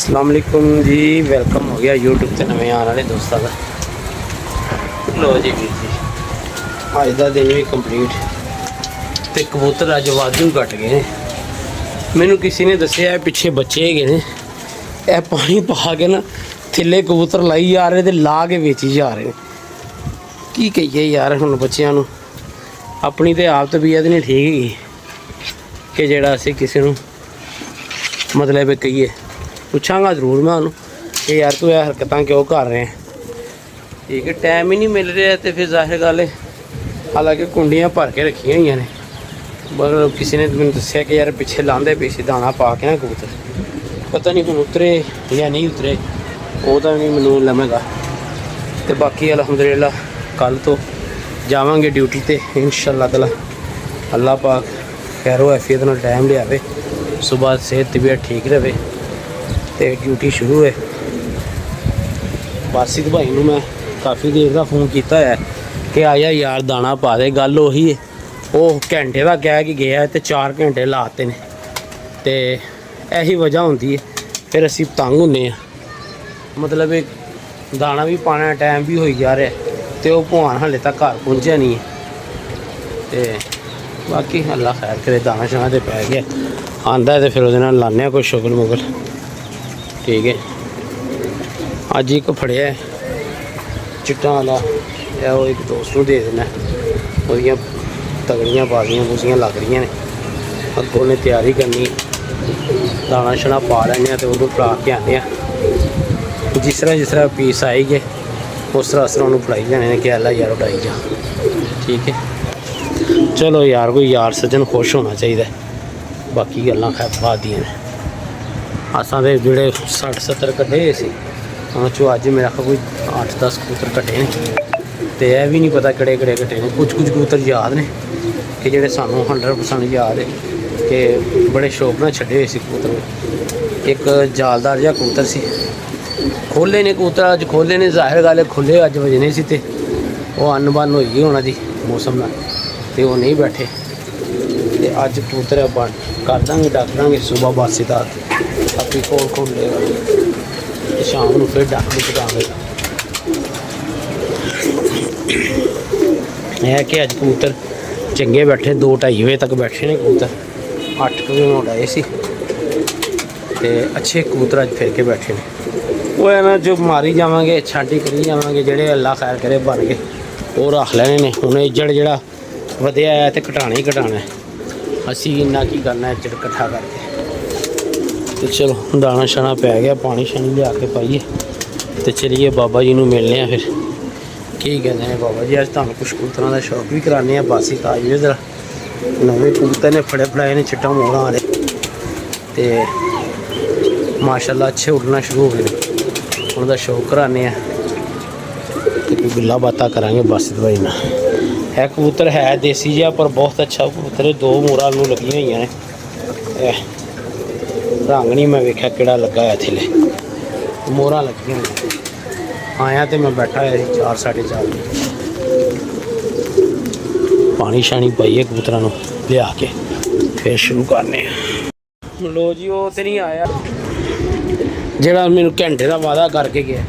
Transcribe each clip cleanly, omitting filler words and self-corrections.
अस्सलाम वालेकुम जी, वेलकम हो गया यूट्यूब से नवे आने वाले दोस्तों का। लो जी वीर जी, अज का दिन भी कंप्लीट तो कबूतर अज वाधू घट गए हैं। मैनू किसी ने दसिया पिछे बच्चे गए हैं, यह पानी पा के ना थले कबूतर लाई जा रहे थे, ला के बेची जा रहे हैं। की कहिए यार हम बच्चों को, अपनी तो आप तबीयत नहीं ठीक है कि जोड़ा असी किसी को मतलब कहिए। पूछागा जरूर मैं उन्होंने कि यार तू यह हरकत क्यों कर रहे हैं। ठीक है, टाइम ही नहीं मिल रहा तो फिर जाहिर गल है, हालांकि कुंडियाँ भर के रखी हुई ने, मगर किसी ने मैंने दसिया कि यार पिछे लाते पे सी दाना पा के ना कबूतर, पता नहीं हम उतरे या नहीं उतरे, वो तो नहीं मैनू लमेगा। तो बाकी अलहमदुलिल्लाह कल तो जावांगे ड्यूटी ते इंशाअल्लाह ताला। अल्लाह पाक खैरो हैफियत नाल टाइम लियावे, सुबह सेहत तबीयत ठीक रहे तो ड्यूटी शुरू है। बासित भाई नूं मैं काफ़ी देर का फोन किया है कि आया यार दाना पा दे। गल उही है, वो घंटे का कह के गया तो 4 घंटे लाते ने, तो यही वजह होंगी है फिर असी तंग होंने। मतलब दाना भी पाना टाइम भी हो जा रहा है, तो वह भगवान हाले तक घर पहुँचा नहीं है। तो बाकी अल्लाह खैर करे, दाना शाना तो पै गया, आंदा तो फिर वो लाने कोई शुगल मुगल। ठीक है, अज एक फड़िया चिट्टा वाला है, वो एक दोस्त को दे देना, वो तगड़ियाँ बाजियाँ बूजियाँ लग रही ने, अगों ने तैयारी करनी, दाना शाना पा लैने तो उन्होंने फड़ा के आने। जिस तरह पीस आई गए उस तरह उन्होंने फड़ाई जाने कि अल्लाह यार उड़ाई जा। ठीक है, चलो यार कोई यार सज्जन खुश होना चाहिए। बाकी गल्लां खैर बात दियां ने। असां दे जेह्ड़े 60-70 कट्टे सी, उन्हां चों अज मेरा कोई 8-10 कबूतर कट्टे ने, तो यह भी नहीं पता किहड़े कट्टे ने। कुछ कबूतर याद ने कि जेह्ड़े सानूं 100% याद है कि बड़े शौक नाल छड्डे होए सी कबूतर। एक जालदार जिहा कबूतर सी, खोले ने कबूतर अज खोले ने, जाहिर गल है खुले अज वजने सी, ते ओह् अन्न होई गई उन्हां दी मौसम नाल, ते ओह् नहीं बैठे। ते अज कबूतर बंद कर देंगे, डक देंगे, सुबह बासी का अपनी खोल लेगा, तो शाम को फिर डक भी देंगे। है कि अज कबूतर चंगे बैठे, 2-2:30 बजे तक बैठे ने कबूतर, 8 बजे उड़ाए सी, ते अच्छे कबूतर अज फिर के बैठे ने। वो है ना जो मारी जावांगे, छाटी करी जावांगे, जेह्ड़े अल्लाह खैर करे बन गए वो रख लेने ने। हुण इज्जड़ जेह्ड़ा वधिया है तो घटाना ही घटाना है, असी इन्ना की करना है इज्जड़ कट्ठा करके। तो चलो दाना शाना पै गया, पानी शानी लिया के पाइए तो चलिए बाबा जी नूं मिलने हैं। फिर की कहते हैं बाबा जी, अज तुहानूं कुछ कबूतरां दा शौक भी कराने हैं। बासी ताज भी जरा नवें कबूतर ने फड़े फड़ाए ने, चिट्टा मोड़ा वाले, तो माशाल्लाह अच्छे उड़ना शुरू हो गए। उनका शौक कराने हैं, तो गल्लां बातां करांगे बासित भाई नाल। है कबूतर है देसी जिहा पर बहुत अच्छा कबूतर है। 2 मोहरां नूं लगी हुई ने, रंग नहीं मैं वेख्या किहड़ा लगा है, थले मोहरां लगी हुई। आया तो मैं बैठा है 4-4:30 पानी शानी पाइए कबूतरां नूं लिया के फिर शुरू करने। लो जी, वो तो नहीं आया जेड़ा मैनू घंटे का वादा करके गया।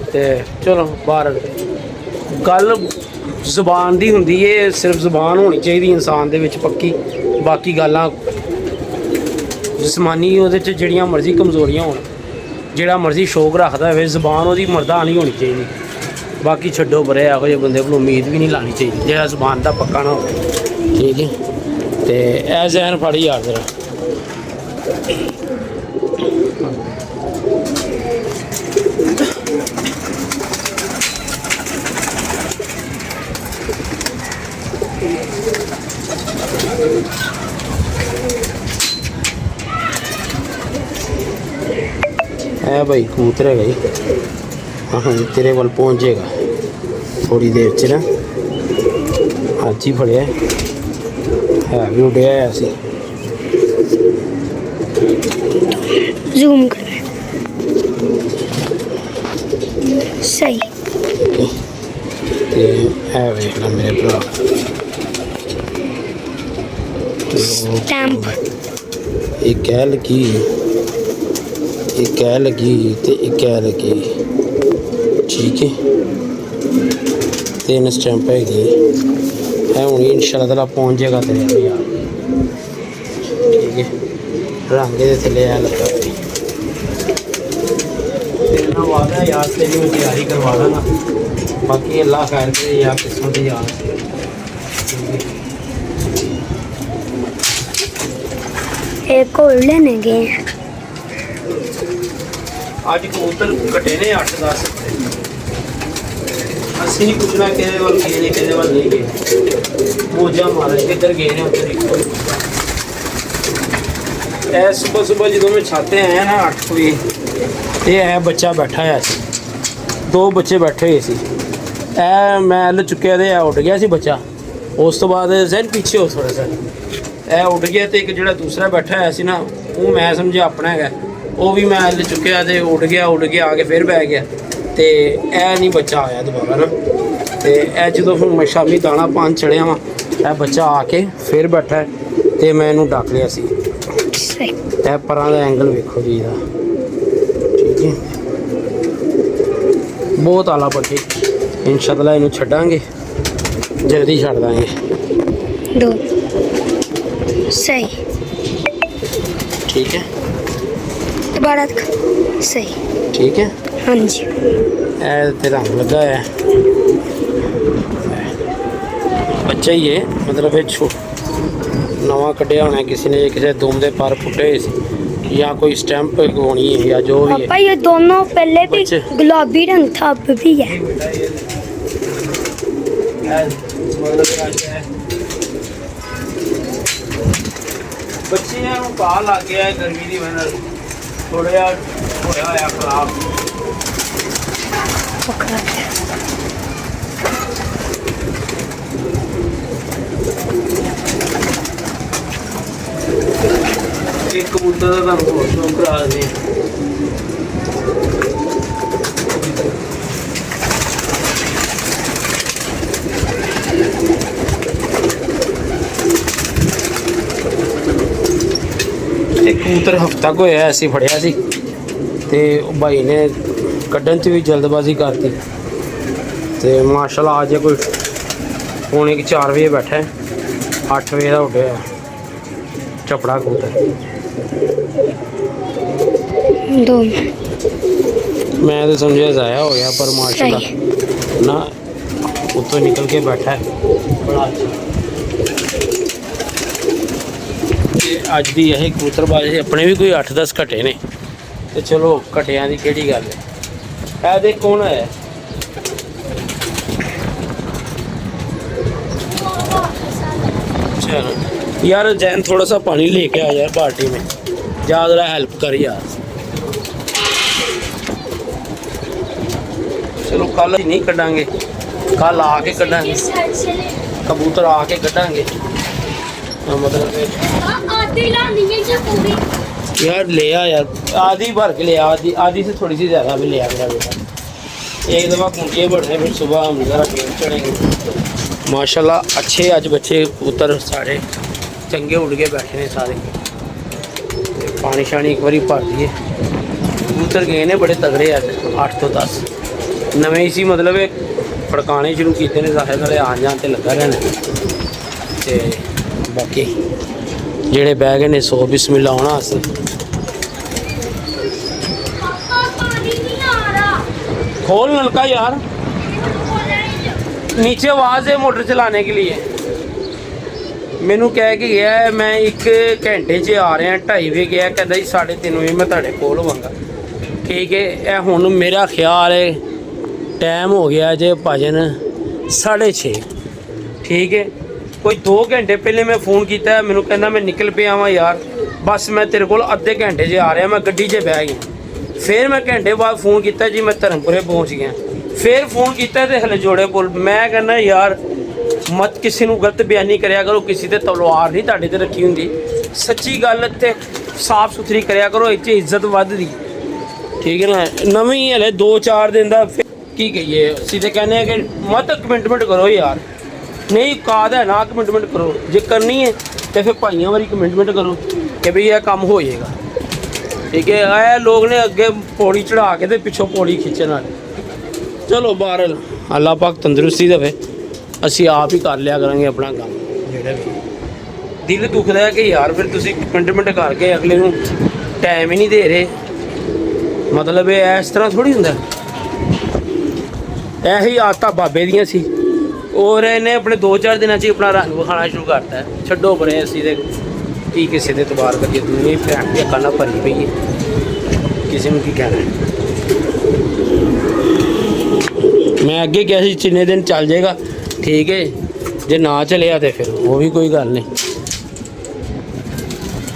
तो चलो बाहर गल जुबान दी हुंदी है, सिर्फ जुबान होनी चाहिए इंसान दे विच पक्की। बाकी गल्लां जिसमानी उहदे च जिहड़ियां मर्जी कमजोरियां होण, जिहड़ा मर्जी शौक रखदा होवे, जुबान उहदी मर्दा नहीं होनी चाहिए। बाकी छड्डो परे, इहो जिहे बंदे कोलों उम्मीद भी नहीं लानी चाहिए जेह्ड़ा जुबान दा पक्का ना होवे। ठीक है, तो ऐ जहन फड़ी यार जरा। है भाई कबूतर है भाई, हाँ तेरे वाल पहुँच जाएगा थोड़ी देर च ना। अज ही फड़िया है भी उड़िया है, असी जूम कर सही है वेखना मेरे भरा स्टैंप एक कह लगी एक ऐ लगी ते एक ऐ लगी, ठीक है। 3 स्टैंप है हूँ इंशाल्लाह ताला पहुँच जाएगा तेरे अभी यार, ठीक है। रंग दे थले ऐ लगा तेरे नाल वादा है यार, तेरी मैं तैयारी करवा देना, बाकी अल्लाह खैर करे यार, किस्मत यार, एक और लेने गए हैं। आज कबूतर कटे ने 8-10 असी नहीं पूछना कि वाल गए ने कि वाल नहीं गए, मौजा मारे किधर गए ने उधर एक सुबह सुबह जो मैं छाते आया ना 8 बजे, ये है बच्चा बैठा है, 2 बच्चे बैठे हुए सी, ए मैं हल चुक्या ते उठ गया सी बच्चा, उस तो बाद सर पीछे हो थोड़ा सा ए उठ गया, तो एक जो दूसरा बैठा है सी ना वो मैं समझे अपना है, वो भी मैं हल चुक्या तो उठ गया आके फिर बह गया, तो यह नहीं बच्चा आया दोबारा ना, तो यह जो मैं शामी दाना पान चढ़िया वा, यह बच्चा आके फिर बैठा है, तो मैं इनू डक लिया सी, यह परां दा एंगल वेखो जी इहदा, ठीक है। बहुत आला पट्टी इंशाअल्लाह इनू छड्डांगे, जल्दी छड्ड दांगे। 2 सही, ठीक है, दोबारा सही, ठीक है। हाँ जी, ए ते रंग लगा है बच्चा ही है, मतलब ये नवा कटिया होना किसी ने, किसी दुम दे पर फुटे या कोई स्टैंप होनी है या जो भी है। पापा ये दोनों पहले भी बच्चे। गुलाबी रंग था, अब भी है। बच्चे पा लग गया गर्मी की वजह थोड़ा जहा होया खराब, एक कबूतर का तुम शौक करा दें, कबूतर हफ्ता को होया ऐसी फड़िया सी, ते भाई ने कड्ढन च भी जल्दबाजी करती, तो माशाल्लाह आज कोई पौने 4 बजे बैठा है, 8 बजे का उठे चपड़ा कबूतर। 2 मैं तो समझा ज़ाया हो गया, पर माशाल्लाह ना उत्तों निकल के बैठा है, बड़ा अच्छा। अज की यही कबूतरबाजी अपने भी कोई 8-10 घटे ने, तो चलो घटिया की केड़ी गल है। देख कौन है, चलो यार जैन थोड़ा सा पानी लेके आ यार बाल्टी में, जा जरा हेल्प कर यार। चलो कल नहीं कटांगे, कल आके कटांगे कबूतर, आके कटांगे मतलब यार ले आ यार, आधी भर के ले, आधी से थोड़ी सी ज़्यादा भी ले आ मेरा बेटा। एक दफ़ा कुंटिए बढ़ने फिर सुबह हम ज़रा फिर चढ़ेंगे। माशाल्लाह अच्छे अज बच्चे कबूतर सारे चंगे उड़ के बैठे ने सारे, पानी शानी एक बारी भर दिए। कबूतर गए ने बड़े तगड़े अज 8 तो 10 नवे ही सी, मतलब फड़काने शुरू किए ने, सारे नाले आन जान ते लगा रहना, ते बाकी जेड़े बह गए ने 100 बिस्मिल्लाह होना अस। खोल नलका यार, नीचे आवाज़ है मोटर चलाने के लिए। मैनू कह के गया है मैं 1 घंटे च आ रहा, 2:30 बजे गया, कहता जी 3:30 बजे मैं तुहाडे कोल होवांगा, ठीक है। यह हुण मेरा ख्याल है टाइम हो गया जे भजन 6:30, ठीक है। कोई 2 घंटे पहले मैं फ़ोन किया, मैनू कहना मैं निकल पे आवां यार, बस मैं तेरे को अद्धे घंटे च आ रहा, मैं गड्डी च बह गया। फिर मैं घंटे बाद फ़ोन किया जी मैं धर्मपुरे पहुँच गया, फिर फ़ोन किया तो हले जोड़े पुल। मैं कहना यार मत किसी को गलत बयानी कराया करो, किसी ते तलवार नहीं तुहाडे ते रखी हुंदी, सच्ची गल ते साफ सुथरी कराया करो, इत्थे इज्जत वधदी, ठीक है ना। नवीं हले 2-4 दिन का की कहिए, असीं ते कहने कि मत कमिटमेंट करो यार, नहीं औकात है ना कमिटमेंट करो, जे करनी है तो फिर भाइयों वाली कमिटमेंट करो कि भाई यह काम हो जाएगा, ਠੀਕ ਹੈ। ਇਹ ਲੋਕ ਨੇ ਅੱਗੇ ਪੌੜੀ ਚੜਾ ਕੇ ਤੇ ਪਿੱਛੋਂ ਪੌੜੀ ਖਿੱਚਣ ਵਾਲੇ। ਚਲੋ ਬਾਹਰ ਅੱਲਾਹ ਪਾਕ ਤੰਦਰੁਸਤੀ ਦੇਵੇ। ਅਸੀਂ ਆਪ ਹੀ ਕਰ ਲਿਆ ਕਰਾਂਗੇ ਆਪਣਾ ਕੰਮ। ਜਿਹੜਾ ਵੀ ਦਿਲ ਦੁਖਦਾ ਹੈ ਕਿ ਯਾਰ ਫਿਰ ਤੁਸੀਂ ਮਿੰਟ ਕਰਕੇ ਅਗਲੇ ਨੂੰ ਟਾਈਮ ਹੀ ਨਹੀਂ ਦੇ ਰਹੇ। ਮਤਲਬ ਇਹ ਇਸ ਤਰ੍ਹਾਂ ਥੋੜੀ ਹੁੰਦਾ। ਇਹੀ ਆਦਤਾਂ ਬਾਬੇ ਦੀਆਂ ਸੀ ਔਰ ਇਹਨੇ ਆਪਣੇ 2-4 ਦਿਨਾਂ 'ਚ ਹੀ ਆਪਣਾ ਰੰਗ ਵਿਖਾਉਣਾ ਸ਼ੁਰੂ ਕਰਤਾ। ਛੱਡੋ ਪਰੇ, ਅਸੀਂ ਤੇ ਕੀ ਕਿਸੇ ਦੇ ਇਤਬਾਰ ਕਰੀਏ। ਦੁਨੀਆ ਹੀ ਭੈਣ ਦੀਆਂ ਕੰਨਾਂ ਭਰੀ ਪਈ ਹੈ, ਕਿਸੇ ਨੂੰ ਕੀ ਕਹਿਣਾ। ਮੈਂ ਅੱਗੇ ਕਿਹਾ ਸੀ ਜਿੰਨੇ ਦਿਨ ਚੱਲ ਜਾਏਗਾ ਠੀਕ ਹੈ, ਜੇ ਨਾ ਚਲਿਆ ਤੇ ਫਿਰ ਉਹ ਵੀ ਕੋਈ ਗੱਲ ਨਹੀਂ।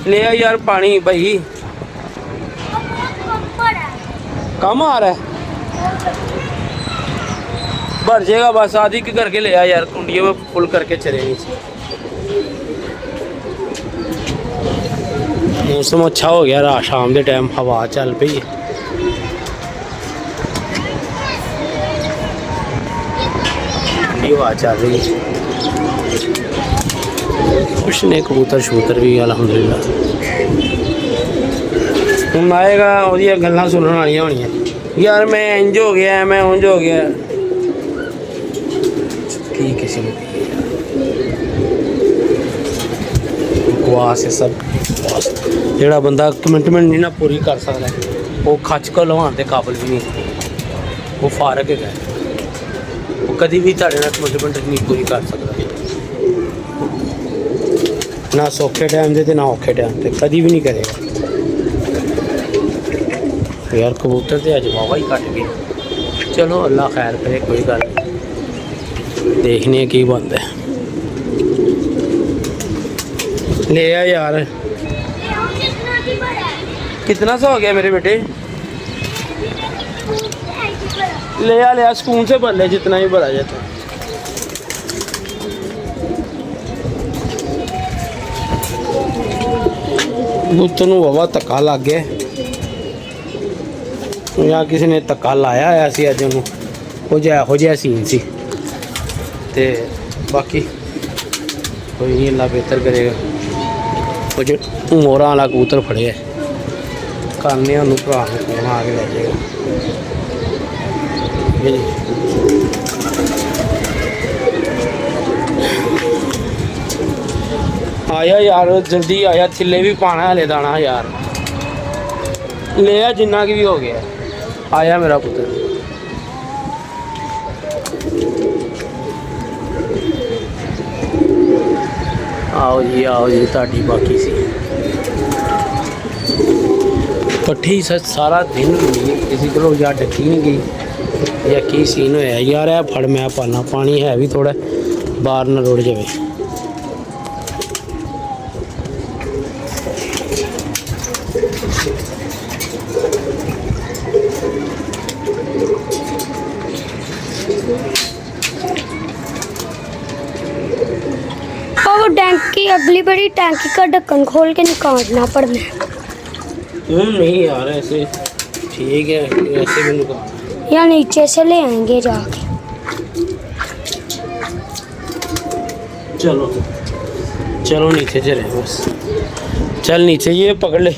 ਲਿਆ ਯਾਰ ਪਾਣੀ ਭਾਈ, ਕੰਮ ਆ रहा है। भर जाएगा बस, आधी की करके ले आ यार, कुंडियों में फुल करके चले नीचे। मौसम अच्छा हो गया, रात शाम के टाइम हवा चल पई है। ठंडी हवा चल रही है। कुछ नहीं, कबूतर शबूतर भी अलहमदुलिल्लाह। ਹੁਣ ਆਏਗਾ ਉਹਦੀਆਂ ਗੱਲਾਂ ਸੁਣਨ ਵਾਲੀਆਂ ਹੋਣੀਆਂ। ਯਾਰ ਮੈਂ ਇੰਜ ਹੋ ਗਿਆ, ਮੈਂ ਉਂਝ ਹੋ ਗਿਆ। ਕੀ ਕਿਸੇ ਨੂੰ ਬਕਵਾਸ ਹੈ ਸਭ। ਜਿਹੜਾ ਬੰਦਾ ਕਮਿਟਮੈਂਟ ਨਹੀਂ ਨਾ ਪੂਰੀ ਕਰ ਸਕਦਾ ਉਹ ਖੱਚ ਕੇ ਲਵਾਉਣ ਦੇ ਕਾਬਿਲ ਵੀ ਨਹੀਂ। ਉਹ ਫਾਰਕ ਹੈਗਾ, ਉਹ ਕਦੀ ਵੀ ਤੁਹਾਡੇ ਨਾਲ ਕਮਿਟਮੈਂਟ ਨਹੀਂ ਪੂਰੀ ਕਰ ਸਕਦਾ। ਨਾ ਸੌਖੇ ਟਾਈਮ ਦੇ ਤੇ ਨਾ ਔਖੇ ਟਾਈਮ ਤੇ ਕਦੀ ਵੀ ਨਹੀਂ ਕਰੇਗਾ। यार कबूतर तो अज वावा ही कट गए। चलो अल्लाह खैर करे, कोई गल नहीं, देखने की बनता है। ले आ यार, कितना सा हो गया मेरे बेटे? ले आ स्पून से भर ले, जितना ही भरा जाता। कबूतर नूं वावा धक्का लग गया ਜਾਂ ਕਿਸੇ ਨੇ ਧੱਕਾ ਲਾਇਆ ਹੋਇਆ ਸੀ ਅੱਜ ਉਹਨੂੰ, ਇਹੋ ਜਿਹਾ ਸੀਨ ਸੀ। ਤੇ ਬਾਕੀ ਕੋਈ ਨਹੀਂ, ਅੱਲਾ ਬਿਹਤਰ ਕਰੇਗਾ। ਕੁਝ ਮੋਰਾਂ ਵਾਲਾ ਕਬੂਤਰ ਫੜਿਆ, ਕਰਨੇ ਉਹਨੂੰ ਭਰਾ ਨੂੰ ਫੋਨ ਆ ਕੇ ਲੈ ਜਾਏਗਾ। ਆਇਆ ਯਾਰ, ਜਲਦੀ ਆਇਆ, ਥੱਲੇ ਵੀ ਪਾਣਾ ਹਲੇ ਦਾਣਾ ਯਾਰ। ਲਿਆ ਜਿੰਨਾ ਕਿ ਵੀ ਹੋ ਗਿਆ। ਆਇਆ ਮੇਰਾ ਪੁੱਤਰ। ਆਓ ਜੀ ਤੁਹਾਡੀ ਬਾਕੀ ਸੀ ਪੱਠੀ। ਸਾਰਾ ਦਿਨ ਕਿਸੇ ਕੋਲੋਂ ਜਾਂ ਡੱਕੀ ਨਹੀਂ ਗਈ ਜਾਂ ਕੀ ਸੀਨ ਹੋਇਆ ਯਾਰ। ਇਹ ਫੜ ਮੈਂ ਪਾਣਾ, ਪਾਣੀ ਹੈ ਵੀ ਥੋੜਾ, ਬਾਹਰ ਨਾ ਰੁੜ ਜਾਵੇ। वो टैंकी, अगली बड़ी टैंकी का ढक्कन खोल के निकालना पड़ना है। नहीं यार ऐसे ठीक है, ऐसे भी निकाल या नीचे से ले आएंगे जाके। चलो नीचे चले बस। चल नीचे, ये पकड़ ले,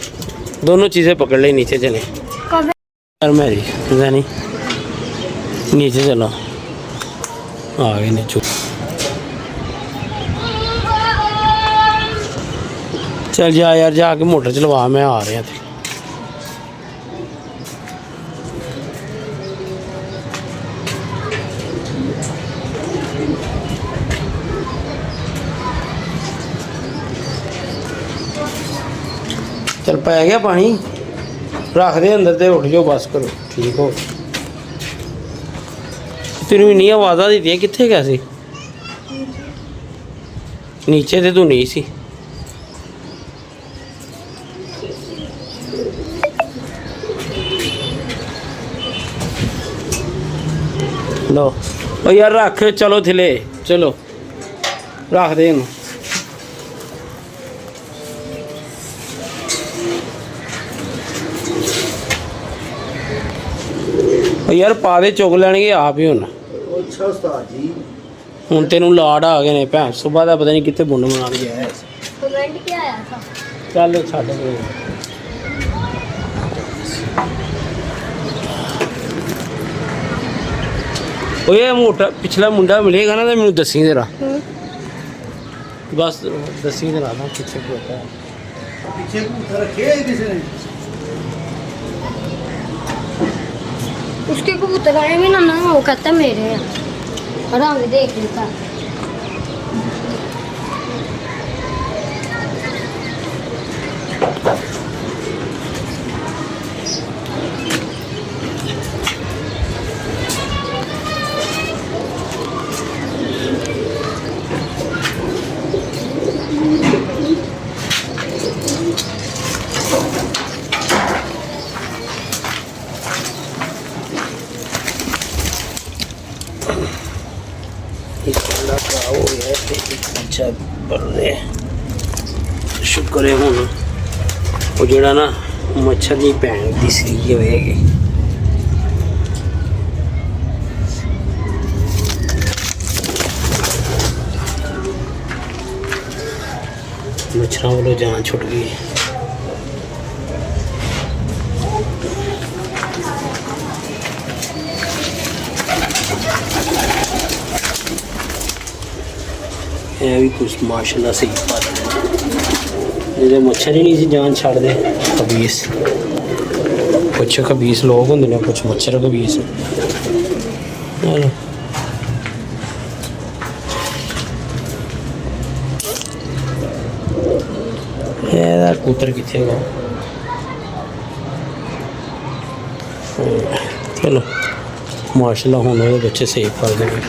दोनों चीज़ें पकड़ ले, नीचे चले। यार मेरी नहीं, नीचे चलो। आ गए नीचे। चल जा यार, जाके मोटर चलवा, मैं आ रहा थे। चल पै गया पानी, रख दे अंदर ते उठ जाओ बस करो, ठीक हो। तेन इन्नी आवाज़ा दी कित्थे गया सी? नीचे ते तू नहीं सी। लो ओ यार रख, चलो थले, चलो रख दे इनू। यार पा दे, चुग लैणगे आप ही हुण। अच्छा उस्ताद जी, ਹੁਣ ਤੈਨੂੰ ਲਾੜ ਆ ਗਏ ਨੇ ਭੈਣ। ਸੁਬਾਹ ਦਾ ਪਤਾ ਨਹੀਂ ਕਿੱਥੇ ਬੁੰਨ ਬਣਾ ਕੇ ਆਇਆ ਸੀ। कमेंट क्या आया था? ਚੱਲ ਛੱਡ ਦੇ। ਓਏ ਮੋਟਾ ਪਿਛਲਾ ਮੁੰਡਾ ਮਿਲੇਗਾ ਨਾ ਤਾਂ ਮੈਨੂੰ ਦੱਸੀ ਜਰਾ ਬਸ ਦੱਸੀ ਜਰਾ ਨਾ ਪਿੱਛੇ ਕੋਤਾ पीछे कबूतर रखे हैं किसी ने उसके कबूतर आए भी ना वो कहता मेरे हैं रंग देख लेता एक अंडा खराब हो गया है ते एक बच्चा बढ़ रहा है शुक्र है हुन वो जेड़ा ना मच्छर दी भैन दी सी होएगी मच्छरों वालों जान छुट गई है भी कुछ माशाल्लाह सही पाल ये मच्छर ही नहीं सी जान छड़ दे खबीस कुछ खबीस लोग होंगे ने कुछ मच्छर खबीस चलो ਇਹਦਾ ਕਬੂਤਰ ਕਿੱਥੇ ਹੈਗਾ ਚਲੋ ਮਾਸ਼ਾਅੱਲਾ ਹੁਣ ਉਹਦੇ ਬੱਚੇ ਸੇਫ ਕਰ ਦੇਣਗੇ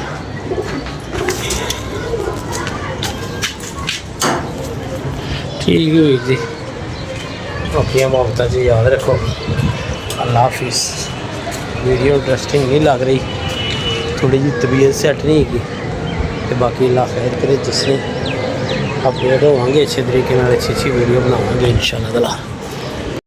ठीक है जी अपनी मोहब्बत जी याद रखो अल्लाह हाफिज़ वीडियो इंटरेस्टिंग नहीं लग रही थोड़ी जी तबीयत सेट नहीं है तो बाकी अल्लाह खैर करे जिसने अपडेट होवांगे अच्छे तरीके अच्छी वीडियो बनावांगे इंशाअल्लाह ताला।